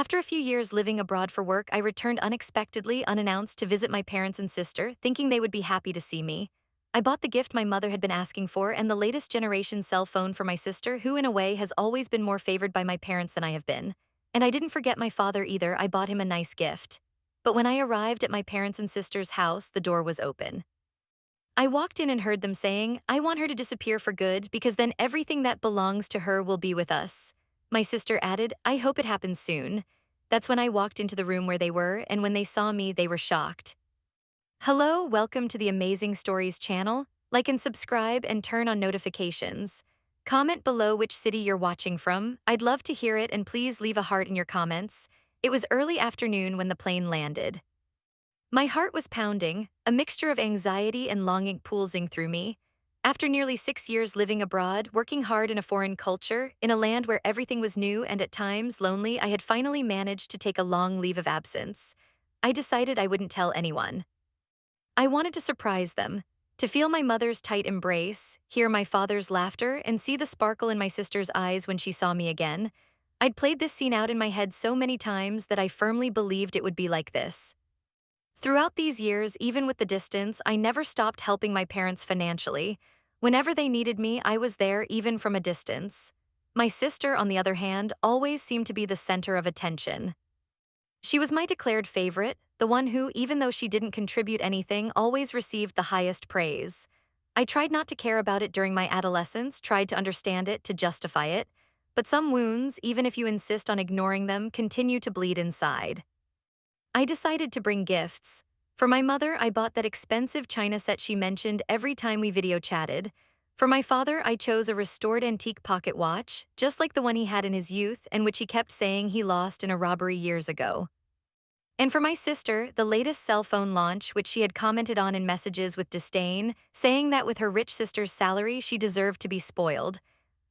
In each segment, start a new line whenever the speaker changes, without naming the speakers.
After a few years living abroad for work, I returned unexpectedly, unannounced, to visit my parents and sister, thinking they would be happy to see me. I bought the gift my mother had been asking for and the latest generation cell phone for my sister, who, in a way, has always been more favored by my parents than I have been. And I didn't forget my father either. I bought him a nice gift. But when I arrived at my parents' and sister's house, the door was open. I walked in and heard them saying, "I want her to disappear for good because then everything that belongs to her will be with us." My sister added, "I hope it happens soon." That's when I walked into the room where they were, and when they saw me, they were shocked. Hello, welcome to the Amazing Stories channel. Like and subscribe and turn on notifications. Comment below which city you're watching from. I'd love to hear it, and please leave a heart in your comments. It was early afternoon when the plane landed. My heart was pounding, a mixture of anxiety and longing pulsing through me. After nearly 6 years living abroad, working hard in a foreign culture, in a land where everything was new and at times lonely, I had finally managed to take a long leave of absence. I decided I wouldn't tell anyone. I wanted to surprise them, to feel my mother's tight embrace, hear my father's laughter, and see the sparkle in my sister's eyes when she saw me again. I'd played this scene out in my head so many times that I firmly believed it would be like this. Throughout these years, even with the distance, I never stopped helping my parents financially. Whenever they needed me, I was there, even from a distance. My sister, on the other hand, always seemed to be the center of attention. She was my declared favorite, the one who, even though she didn't contribute anything, always received the highest praise. I tried not to care about it during my adolescence, tried to understand it, to justify it. But some wounds, even if you insist on ignoring them, continue to bleed inside. I decided to bring gifts. For my mother, I bought that expensive china set she mentioned every time we video chatted. For my father, I chose a restored antique pocket watch, just like the one he had in his youth and which he kept saying he lost in a robbery years ago. And for my sister, the latest cell phone launch, which she had commented on in messages with disdain, saying that with her rich sister's salary, she deserved to be spoiled.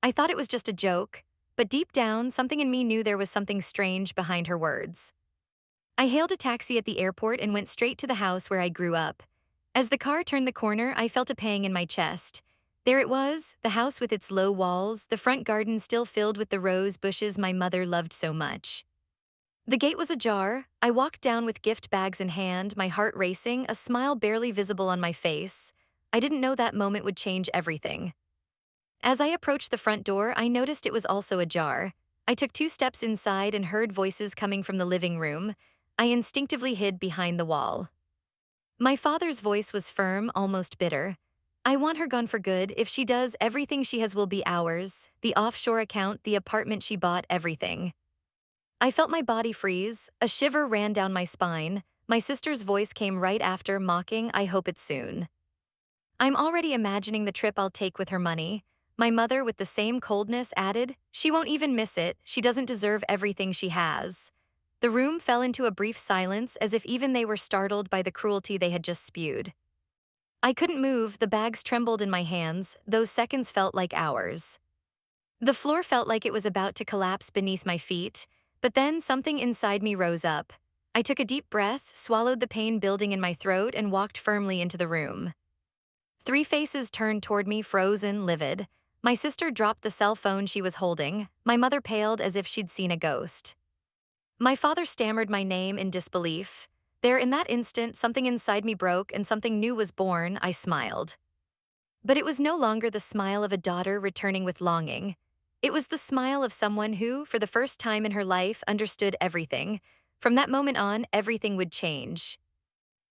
I thought it was just a joke, but deep down, something in me knew there was something strange behind her words. I hailed a taxi at the airport and went straight to the house where I grew up. As the car turned the corner, I felt a pang in my chest. There it was, the house with its low walls, the front garden still filled with the rose bushes my mother loved so much. The gate was ajar. I walked down with gift bags in hand, my heart racing, a smile barely visible on my face. I didn't know that moment would change everything. As I approached the front door, I noticed it was also ajar. I took 2 steps inside and heard voices coming from the living room. I instinctively hid behind the wall. My father's voice was firm, almost bitter. "I want her gone for good. If she does, everything she has will be ours. The offshore account, the apartment she bought, everything." I felt my body freeze. A shiver ran down my spine. My sister's voice came right after, mocking, "I hope it's soon." I'm already imagining the trip I'll take with her money. My mother, with the same coldness, added, "She won't even miss it. She doesn't deserve everything she has." The room fell into a brief silence, as if even they were startled by the cruelty they had just spewed. I couldn't move, the bags trembled in my hands, those seconds felt like hours. The floor felt like it was about to collapse beneath my feet, but then something inside me rose up. I took a deep breath, swallowed the pain building in my throat, and walked firmly into the room. 3 faces turned toward me, frozen, livid. My sister dropped the cell phone she was holding. My mother paled as if she'd seen a ghost. My father stammered my name in disbelief. There, in that instant, something inside me broke and something new was born. I smiled. But it was no longer the smile of a daughter returning with longing. It was the smile of someone who, for the first time in her life, understood everything. From that moment on, everything would change.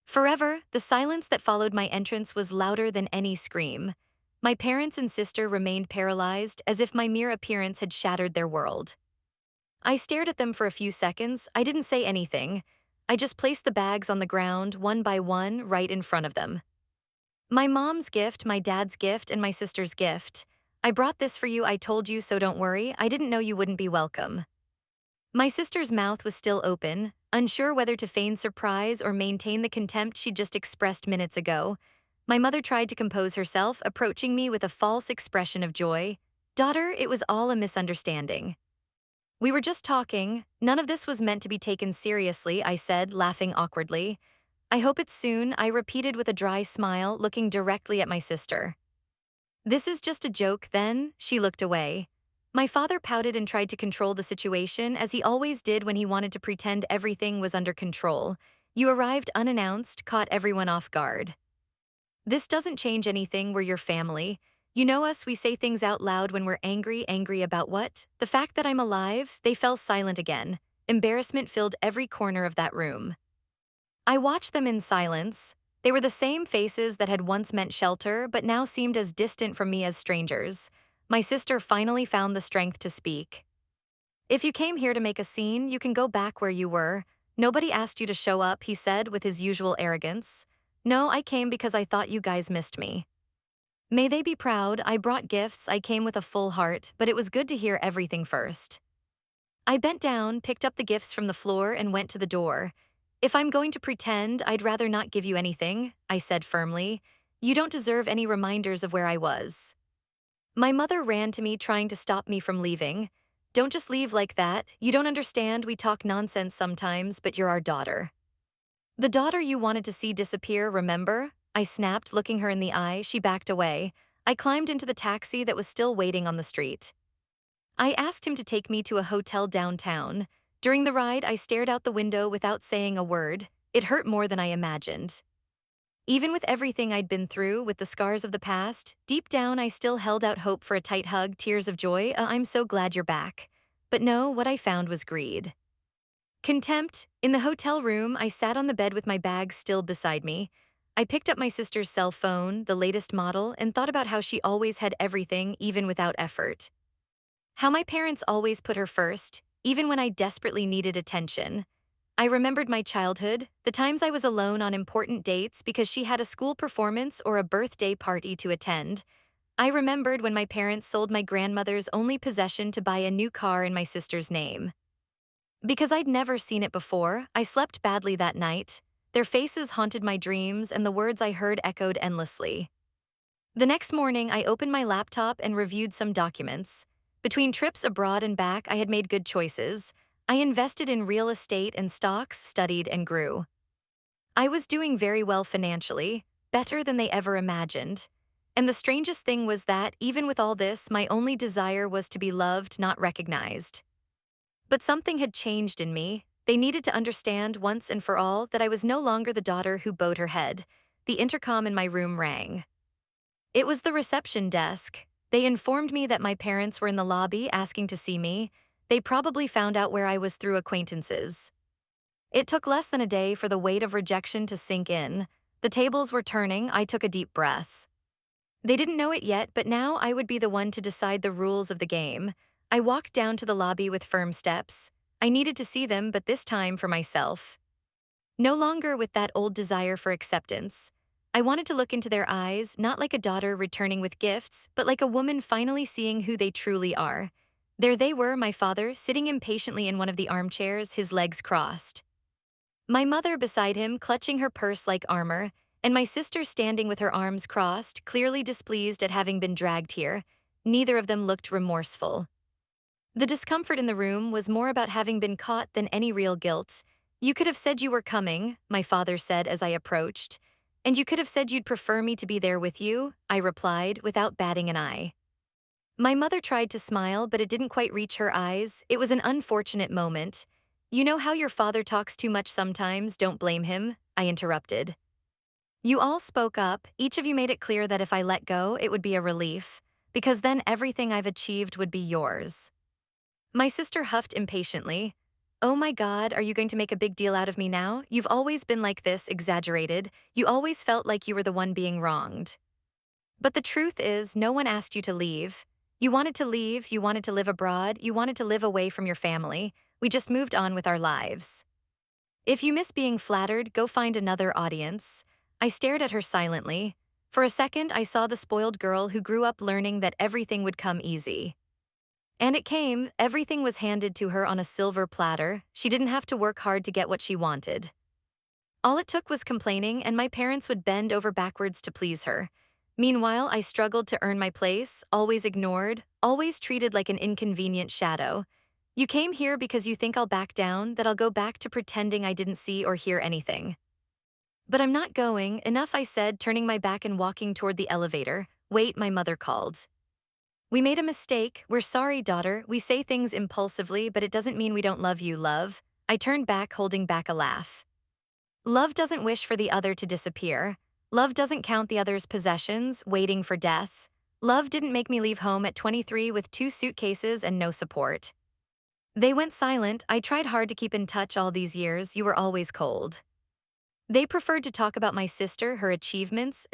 Forever, the silence that followed my entrance was louder than any scream. My parents and sister remained paralyzed, as if my mere appearance had shattered their world. I stared at them for a few seconds. I didn't say anything. I just placed the bags on the ground, one by one, right in front of them. My mom's gift, my dad's gift, and my sister's gift. "I brought this for you, I told you, so don't worry. I didn't know you wouldn't be welcome." My sister's mouth was still open, unsure whether to feign surprise or maintain the contempt she'd just expressed minutes ago. My mother tried to compose herself, approaching me with a false expression of joy. "Daughter, it was all a misunderstanding. We were just talking. None of this was meant to be taken seriously," I said, laughing awkwardly. "I hope it's soon," I repeated with a dry smile, looking directly at my sister. "This is just a joke, then?" She looked away. My father pouted and tried to control the situation, as he always did when he wanted to pretend everything was under control. You arrived unannounced, caught everyone off guard. This doesn't change anything, we're your family. You know us, we say things out loud when we're angry. Angry about what? The fact that I'm alive. They fell silent again. Embarrassment filled every corner of that room. I watched them in silence. They were the same faces that had once meant shelter, but now seemed as distant from me as strangers. My sister finally found the strength to speak. If you came here to make a scene, you can go back where you were. Nobody asked you to show up, he said with his usual arrogance. No, I came because I thought you guys missed me. May they be proud. I brought gifts, I came with a full heart, but it was good to hear everything first. I bent down, picked up the gifts from the floor, and went to the door. If I'm going to pretend, I'd rather not give you anything, I said firmly. You don't deserve any reminders of where I was. My mother ran to me, trying to stop me from leaving. Don't just leave like that. You don't understand, we talk nonsense sometimes, but you're our daughter. The daughter you wanted to see disappear, remember? I snapped, looking her in the eye. She backed away. I climbed into the taxi that was still waiting on the street. I asked him to take me to a hotel downtown. During the ride, I stared out the window without saying a word. It hurt more than I imagined. Even with everything I'd been through, with the scars of the past, deep down I still held out hope for a tight hug, tears of joy. I'm so glad you're back. But no, what I found was greed. Contempt. In the hotel room, I sat on the bed with my bag still beside me. I picked up my sister's cell phone, the latest model, and thought about how she always had everything, even without effort. How my parents always put her first, even when I desperately needed attention. I remembered my childhood, the times I was alone on important dates because she had a school performance or a birthday party to attend. I remembered when my parents sold my grandmother's only possession to buy a new car in my sister's name. Because I'd never seen it before, I slept badly that night. Their faces haunted my dreams, and the words I heard echoed endlessly. The next morning, I opened my laptop and reviewed some documents. Between trips abroad and back, I had made good choices. I invested in real estate and stocks, studied, and grew. I was doing very well financially, better than they ever imagined. And the strangest thing was that, even with all this, my only desire was to be loved, not recognized. But something had changed in me. They needed to understand once and for all that I was no longer the daughter who bowed her head. The intercom in my room rang. It was the reception desk. They informed me that my parents were in the lobby asking to see me. They probably found out where I was through acquaintances. It took less than a day for the weight of rejection to sink in. The tables were turning. I took a deep breath. They didn't know it yet, but now I would be the one to decide the rules of the game. I walked down to the lobby with firm steps. I needed to see them, but this time for myself. No longer with that old desire for acceptance. I wanted to look into their eyes, not like a daughter returning with gifts, but like a woman finally seeing who they truly are. There they were, my father, sitting impatiently in one of the armchairs, his legs crossed. My mother beside him, clutching her purse like armor, and my sister standing with her arms crossed, clearly displeased at having been dragged here. Neither of them looked remorseful. The discomfort in the room was more about having been caught than any real guilt. You could have said you were coming, my father said as I approached. And you could have said you'd prefer me to be there with you, I replied, without batting an eye. My mother tried to smile, but it didn't quite reach her eyes. It was an unfortunate moment. You know how your father talks too much sometimes, don't blame him, I interrupted. You all spoke up, each of you made it clear that if I let go, it would be a relief, because then everything I've achieved would be yours. My sister huffed impatiently. Oh my God, are you going to make a big deal out of me now? You've always been like this, exaggerated. You always felt like you were the one being wronged. But the truth is, no one asked you to leave. You wanted to leave, you wanted to live abroad, you wanted to live away from your family. We just moved on with our lives. If you miss being flattered, go find another audience. I stared at her silently. For a second, I saw the spoiled girl who grew up learning that everything would come easy. And it came. Everything was handed to her on a silver platter. She didn't have to work hard to get what she wanted. All it took was complaining, and my parents would bend over backwards to please her. Meanwhile, I struggled to earn my place, always ignored, always treated like an inconvenient shadow. You came here because you think I'll back down, that I'll go back to pretending I didn't see or hear anything. But I'm not going. Enough, I said, turning my back and walking toward the elevator. Wait, my mother called. We made a mistake. We're sorry, daughter. We say things impulsively, but it doesn't mean we don't love you, love. I turned back, holding back a laugh. Love doesn't wish for the other to disappear. Love doesn't count the other's possessions, waiting for death. Love didn't make me leave home at 23 with 2 suitcases and no support. They went silent. I tried hard to keep in touch all these years. You were always cold. They preferred to talk about my sister, her achievements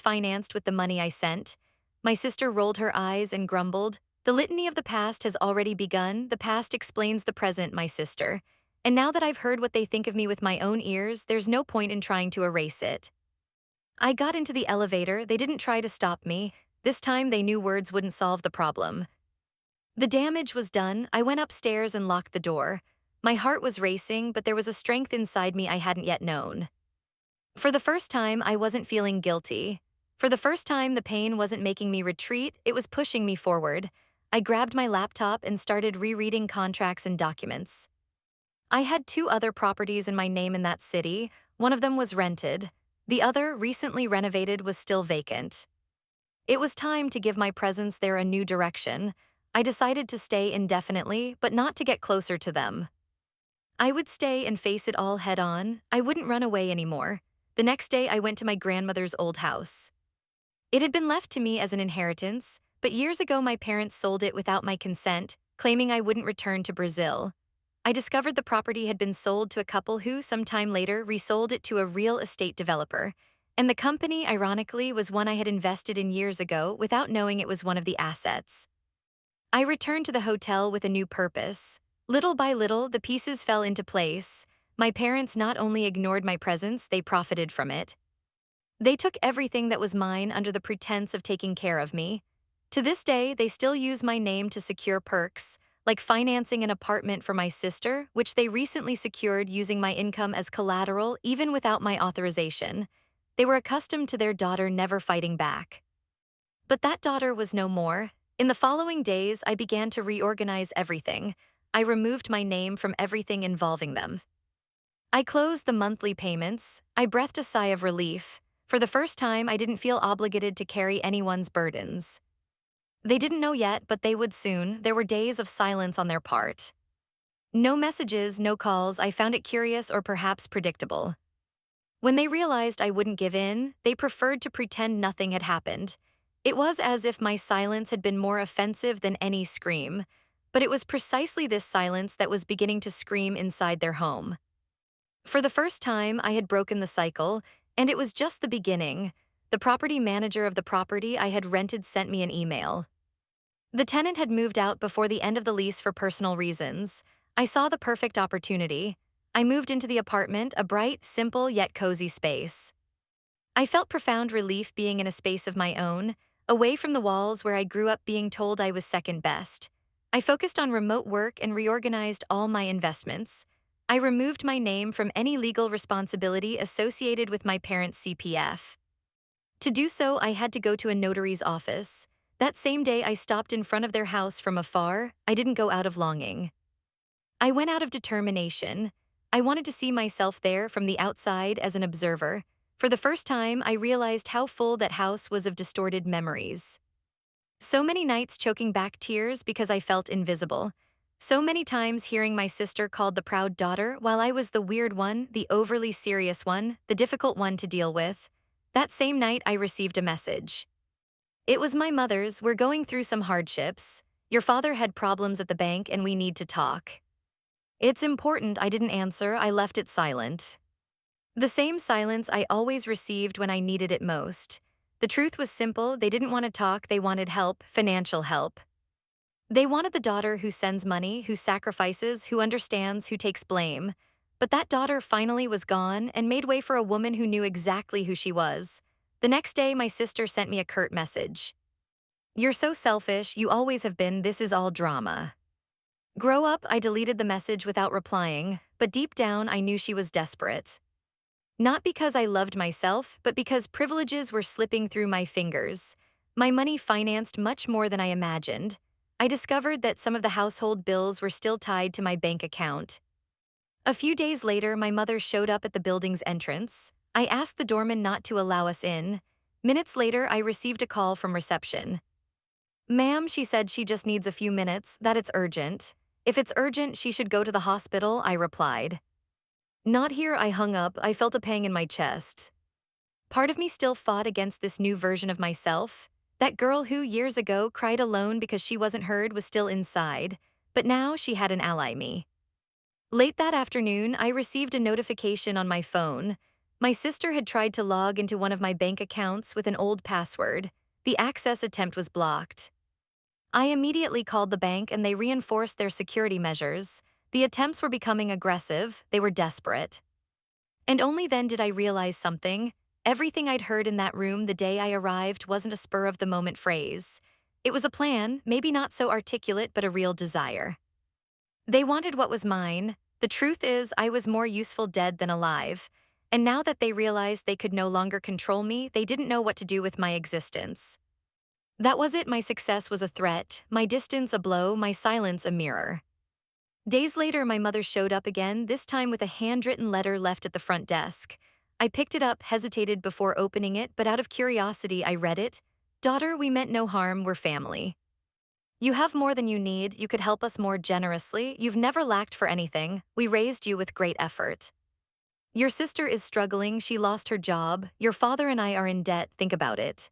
financed with the money I sent. My sister rolled her eyes and grumbled. The litany of the past has already begun. The past explains the present, my sister. And now that I've heard what they think of me with my own ears, there's no point in trying to erase it. I got into the elevator. They didn't try to stop me. This time they knew words wouldn't solve the problem. The damage was done. I went upstairs and locked the door. My heart was racing, but there was a strength inside me I hadn't yet known. For the first time, I wasn't feeling guilty. For the first time, the pain wasn't making me retreat, it was pushing me forward. I grabbed my laptop and started rereading contracts and documents. I had 2 other properties in my name in that city. One of them was rented. The other, recently renovated, was still vacant. It was time to give my presence there a new direction. I decided to stay indefinitely, but not to get closer to them. I would stay and face it all head on. I wouldn't run away anymore. The next day, I went to my grandmother's old house. It had been left to me as an inheritance, but years ago my parents sold it without my consent, claiming I wouldn't return to Brazil. I discovered the property had been sold to a couple who, some time later, resold it to a real estate developer. And the company, ironically, was one I had invested in years ago without knowing it was one of the assets. I returned to the hotel with a new purpose. Little by little, the pieces fell into place. My parents not only ignored my presence, they profited from it. They took everything that was mine under the pretense of taking care of me. To this day, they still use my name to secure perks, like financing an apartment for my sister, which they recently secured using my income as collateral even without my authorization. They were accustomed to their daughter never fighting back. But that daughter was no more. In the following days, I began to reorganize everything. I removed my name from everything involving them. I closed the monthly payments. I breathed a sigh of relief. For the first time, I didn't feel obligated to carry anyone's burdens. They didn't know yet, but they would soon. There were days of silence on their part. No messages, no calls. I found it curious or perhaps predictable. When they realized I wouldn't give in, they preferred to pretend nothing had happened. It was as if my silence had been more offensive than any scream. But it was precisely this silence that was beginning to scream inside their home. For the first time, I had broken the cycle, and it was just the beginning. The property manager of the property I had rented sent me an email. The tenant had moved out before the end of the lease for personal reasons. I saw the perfect opportunity. I moved into the apartment, a bright, simple, yet cozy space. I felt profound relief being in a space of my own, away from the walls where I grew up being told I was second best. I focused on remote work and reorganized all my investments. I removed my name from any legal responsibility associated with my parents' CPF. To do so, I had to go to a notary's office. That same day, I stopped in front of their house from afar. I didn't go out of longing. I went out of determination. I wanted to see myself there from the outside as an observer. For the first time, I realized how full that house was of distorted memories. So many nights choking back tears because I felt invisible. So many times hearing my sister called the proud daughter while I was the weird one, the overly serious one, the difficult one to deal with. That same night, I received a message. It was my mother's. We're going through some hardships. Your father had problems at the bank and we need to talk. It's important. I didn't answer. I left it silent. The same silence I always received when I needed it most. The truth was simple. They didn't want to talk. They wanted help, financial help. They wanted the daughter who sends money, who sacrifices, who understands, who takes blame. But that daughter finally was gone and made way for a woman who knew exactly who she was. The next day, my sister sent me a curt message. You're so selfish. You always have been. This is all drama. Grow up. I deleted the message without replying, but deep down, I knew she was desperate. Not because I loved myself, but because privileges were slipping through my fingers. My money financed much more than I imagined. I discovered that some of the household bills were still tied to my bank account. A few days later, my mother showed up at the building's entrance. I asked the doorman not to allow us in. Minutes later, I received a call from reception. Ma'am, she said she just needs a few minutes, that it's urgent. If it's urgent, she should go to the hospital, I replied. Not here, I hung up. I felt a pang in my chest. Part of me still fought against this new version of myself. That girl who, years ago, cried alone because she wasn't heard was still inside, but now she had an ally me. Late that afternoon, I received a notification on my phone. My sister had tried to log into one of my bank accounts with an old password. The access attempt was blocked. I immediately called the bank and they reinforced their security measures. The attempts were becoming aggressive, they were desperate. And only then did I realize something. Everything I'd heard in that room the day I arrived wasn't a spur-of-the-moment phrase. It was a plan, maybe not so articulate, but a real desire. They wanted what was mine. The truth is, I was more useful dead than alive. And now that they realized they could no longer control me, they didn't know what to do with my existence. That was it. My success was a threat, my distance a blow, my silence a mirror. Days later, my mother showed up again, this time with a handwritten letter left at the front desk. I picked it up, hesitated before opening it, but out of curiosity, I read it. Daughter, we meant no harm, we're family. You have more than you need, you could help us more generously, you've never lacked for anything, we raised you with great effort. Your sister is struggling, she lost her job, your father and I are in debt, think about it.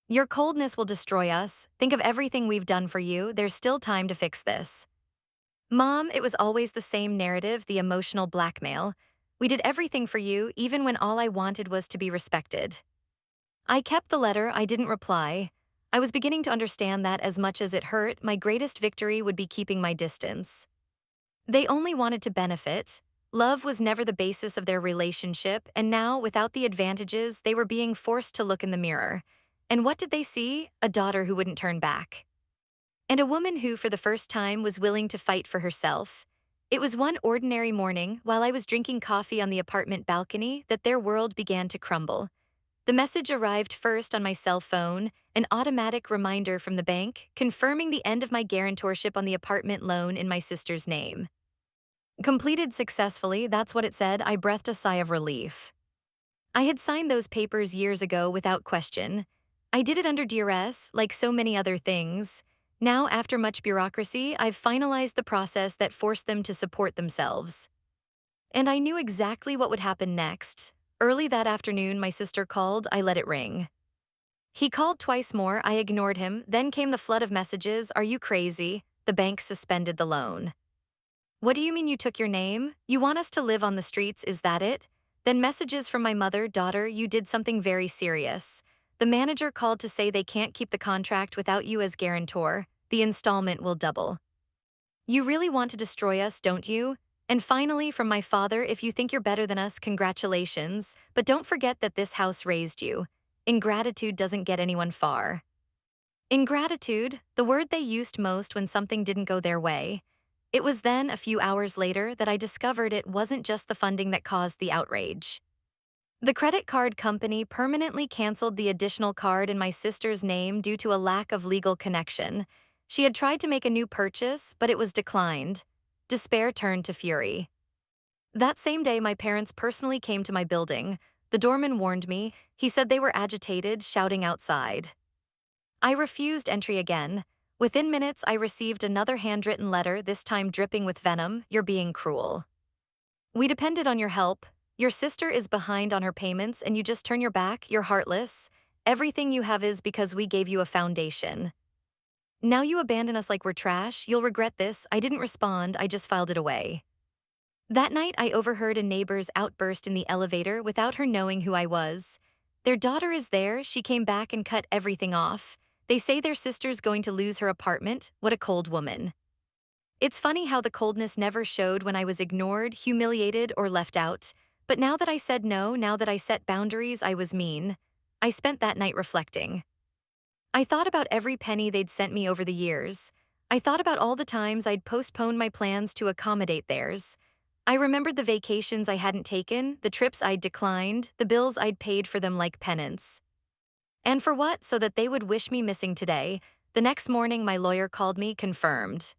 Your coldness will destroy us, think of everything we've done for you, there's still time to fix this. Mom, it was always the same narrative, the emotional blackmail. We did everything for you, even when all I wanted was to be respected. I kept the letter, I didn't reply. I was beginning to understand that as much as it hurt, my greatest victory would be keeping my distance. They only wanted to benefit. Love was never the basis of their relationship, and now, without the advantages, they were being forced to look in the mirror. And what did they see? A daughter who wouldn't turn back. And a woman who, for the first time, was willing to fight for herself. It was one ordinary morning, while I was drinking coffee on the apartment balcony, that their world began to crumble. The message arrived first on my cell phone, an automatic reminder from the bank, confirming the end of my guarantorship on the apartment loan in my sister's name. Completed successfully, that's what it said. I breathed a sigh of relief. I had signed those papers years ago without question. I did it under duress, like so many other things. Now, after much bureaucracy, I've finalized the process that forced them to support themselves. And I knew exactly what would happen next. Early that afternoon, my sister called, I let it ring. He called twice more, I ignored him, then came the flood of messages, are you crazy? The bank suspended the loan. What do you mean you took your name? You want us to live on the streets, is that it? Then messages from my mother, daughter, you did something very serious. The manager called to say they can't keep the contract without you as guarantor. The installment will double. You really want to destroy us, don't you? And finally, from my father, if you think you're better than us, congratulations, but don't forget that this house raised you. Ingratitude doesn't get anyone far. Ingratitude, the word they used most when something didn't go their way. It was then, a few hours later, that I discovered it wasn't just the funding that caused the outrage. The credit card company permanently canceled the additional card in my sister's name due to a lack of legal connection. She had tried to make a new purchase, but it was declined. Despair turned to fury. That same day, my parents personally came to my building. The doorman warned me. He said they were agitated, shouting outside. I refused entry again. Within minutes, I received another handwritten letter, this time dripping with venom. You're being cruel. We depended on your help. Your sister is behind on her payments and you just turn your back, you're heartless. Everything you have is because we gave you a foundation. Now you abandon us like we're trash, you'll regret this. I didn't respond, I just filed it away. That night, I overheard a neighbor's outburst in the elevator without her knowing who I was. Their daughter is there, she came back and cut everything off. They say their sister's going to lose her apartment. What a cold woman. It's funny how the coldness never showed when I was ignored, humiliated, or left out. But now that I said no, now that I set boundaries, I was mean. I spent that night reflecting. I thought about every penny they'd sent me over the years. I thought about all the times I'd postponed my plans to accommodate theirs. I remembered the vacations I hadn't taken, the trips I'd declined, the bills I'd paid for them like penance. And for what? So that they would wish me missing today. The next morning, my lawyer called me, confirmed.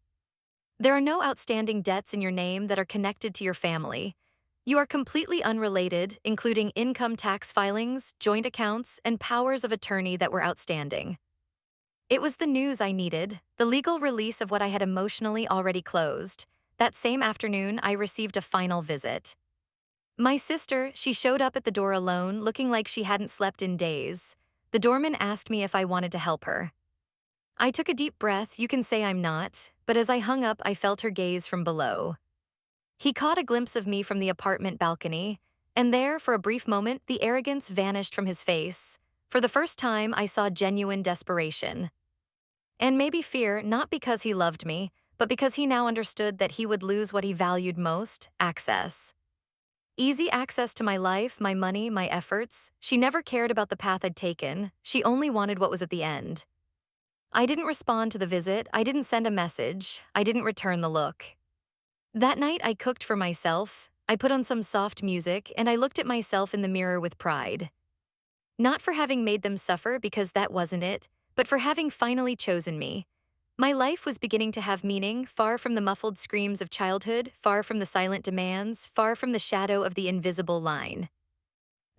There are no outstanding debts in your name that are connected to your family. You are completely unrelated, including income tax filings, joint accounts, and powers of attorney that were outstanding. It was the news I needed, the legal release of what I had emotionally already closed. That same afternoon, I received a final visit. My sister, she showed up at the door alone, looking like she hadn't slept in days. The doorman asked me if I wanted to help her. I took a deep breath, you can say I'm not, but as I hung up, I felt her gaze from below. He caught a glimpse of me from the apartment balcony, and there, for a brief moment, the arrogance vanished from his face. For the first time, I saw genuine desperation. And maybe fear, not because he loved me, but because he now understood that he would lose what he valued most: access. Easy access to my life, my money, my efforts. She never cared about the path I'd taken. She only wanted what was at the end. I didn't respond to the visit. I didn't send a message. I didn't return the look. That night, I cooked for myself. I put on some soft music, and I looked at myself in the mirror with pride. Not for having made them suffer, because that wasn't it, but for having finally chosen me. My life was beginning to have meaning, far from the muffled screams of childhood, far from the silent demands, far from the shadow of the invisible line.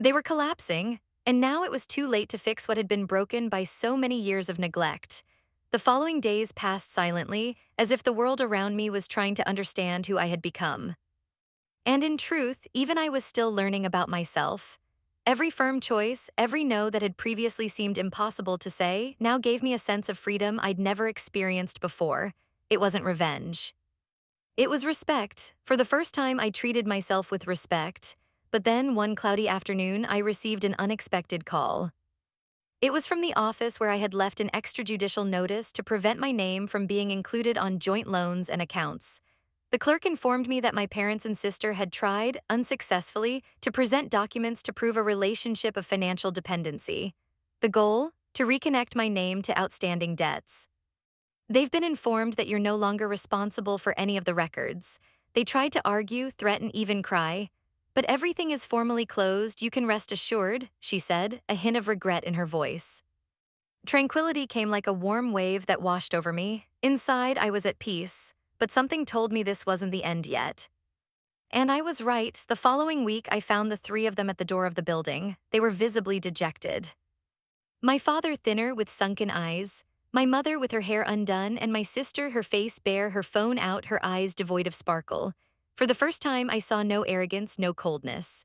They were collapsing, and now it was too late to fix what had been broken by so many years of neglect. The following days passed silently, as if the world around me was trying to understand who I had become. And in truth, even I was still learning about myself. Every firm choice, every no that had previously seemed impossible to say, now gave me a sense of freedom I'd never experienced before. It wasn't revenge. It was respect. For the first time, I treated myself with respect. But then, one cloudy afternoon, I received an unexpected call. It was from the office where I had left an extrajudicial notice to prevent my name from being included on joint loans and accounts. The clerk informed me that my parents and sister had tried, unsuccessfully, to present documents to prove a relationship of financial dependency. The goal? To reconnect my name to outstanding debts. They've been informed that you're no longer responsible for any of the records. They tried to argue, threaten, even cry. But everything is formally closed, you can rest assured, she said, a hint of regret in her voice. Tranquility came like a warm wave that washed over me. Inside, I was at peace, but something told me this wasn't the end yet. And I was right. The following week, I found the three of them at the door of the building. They were visibly dejected. My father thinner with sunken eyes, my mother with her hair undone, and my sister, her face bare, her phone out, her eyes devoid of sparkle. For the first time, I saw no arrogance, no coldness.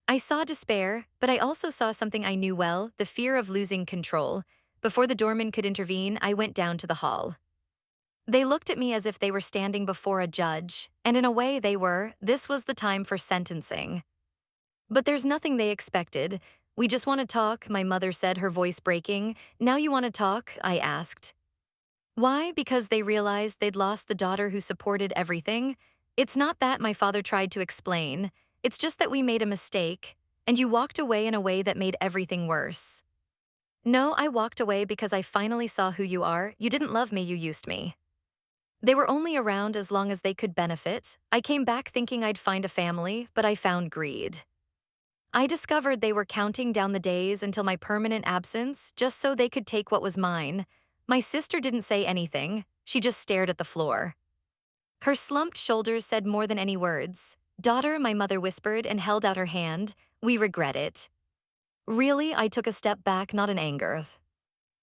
I saw despair, but I also saw something I knew well, the fear of losing control. Before the doorman could intervene, I went down to the hall. They looked at me as if they were standing before a judge, and in a way they were. This was the time for sentencing. But there's nothing they expected. We just want to talk, my mother said, her voice breaking. Now you want to talk? I asked. Why? Because they realized they'd lost the daughter who supported everything. It's not that, my father tried to explain. It's just that we made a mistake, and you walked away in a way that made everything worse. No, I walked away because I finally saw who you are. You didn't love me, you used me. They were only around as long as they could benefit. I came back thinking I'd find a family, but I found greed. I discovered they were counting down the days until my permanent absence, just so they could take what was mine. My sister didn't say anything, she just stared at the floor. Her slumped shoulders said more than any words. Daughter, my mother whispered and held out her hand. We regret it. Really, I took a step back, not in anger,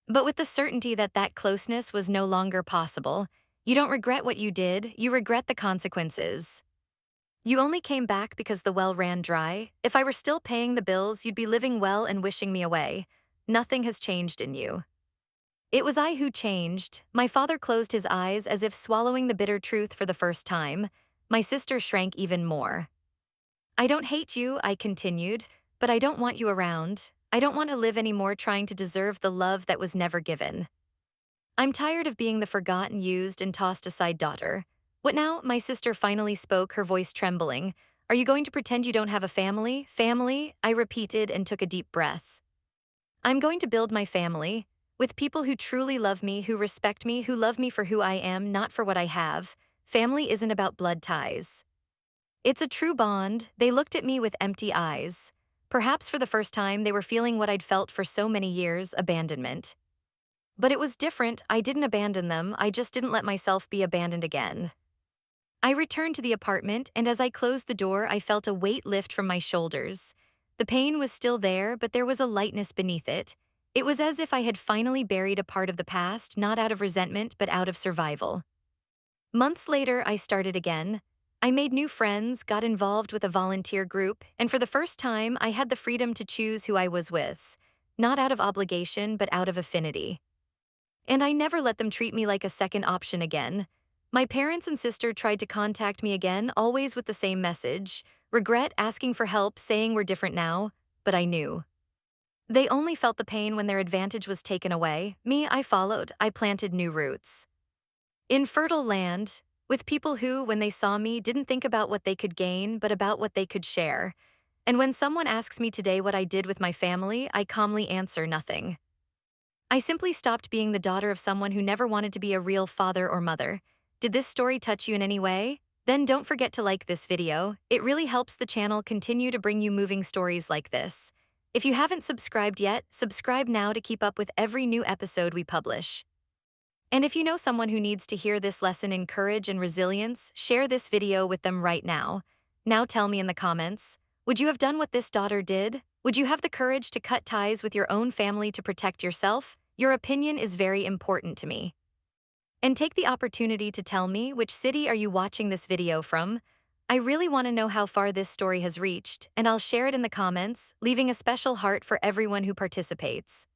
but with the certainty that that closeness was no longer possible. You don't regret what you did, you regret the consequences. You only came back because the well ran dry. If I were still paying the bills, you'd be living well and wishing me away. Nothing has changed in you. It was I who changed. My father closed his eyes as if swallowing the bitter truth for the first time. My sister shrank even more. I don't hate you, I continued, but I don't want you around. I don't want to live anymore trying to deserve the love that was never given. I'm tired of being the forgotten, used, and tossed aside daughter. What now? My sister finally spoke, her voice trembling. Are you going to pretend you don't have a family? Family? I repeated and took a deep breath. I'm going to build my family, with people who truly love me, who respect me, who love me for who I am, not for what I have. Family isn't about blood ties. It's a true bond. They looked at me with empty eyes. Perhaps for the first time, they were feeling what I'd felt for so many years: abandonment. But it was different. I didn't abandon them, I just didn't let myself be abandoned again. I returned to the apartment, and as I closed the door, I felt a weight lift from my shoulders. The pain was still there, but there was a lightness beneath it. It was as if I had finally buried a part of the past, not out of resentment, but out of survival. Months later, I started again. I made new friends, got involved with a volunteer group, and for the first time, I had the freedom to choose who I was with. Not out of obligation, but out of affinity. And I never let them treat me like a second option again. My parents and sister tried to contact me again, always with the same message: regret, asking for help, saying we're different now, but I knew. They only felt the pain when their advantage was taken away. Me, I followed, I planted new roots. In fertile land, with people who, when they saw me, didn't think about what they could gain, but about what they could share. And when someone asks me today what I did with my family, I calmly answer nothing. I simply stopped being the daughter of someone who never wanted to be a real father or mother. Did this story touch you in any way? Then don't forget to like this video. It really helps the channel continue to bring you moving stories like this. If you haven't subscribed yet, subscribe now to keep up with every new episode we publish. And if you know someone who needs to hear this lesson in courage and resilience, share this video with them right now. Now tell me in the comments, would you have done what this daughter did? Would you have the courage to cut ties with your own family to protect yourself? Your opinion is very important to me. And take the opportunity to tell me, which city are you watching this video from? I really want to know how far this story has reached, and I'll share it in the comments, leaving a special heart for everyone who participates.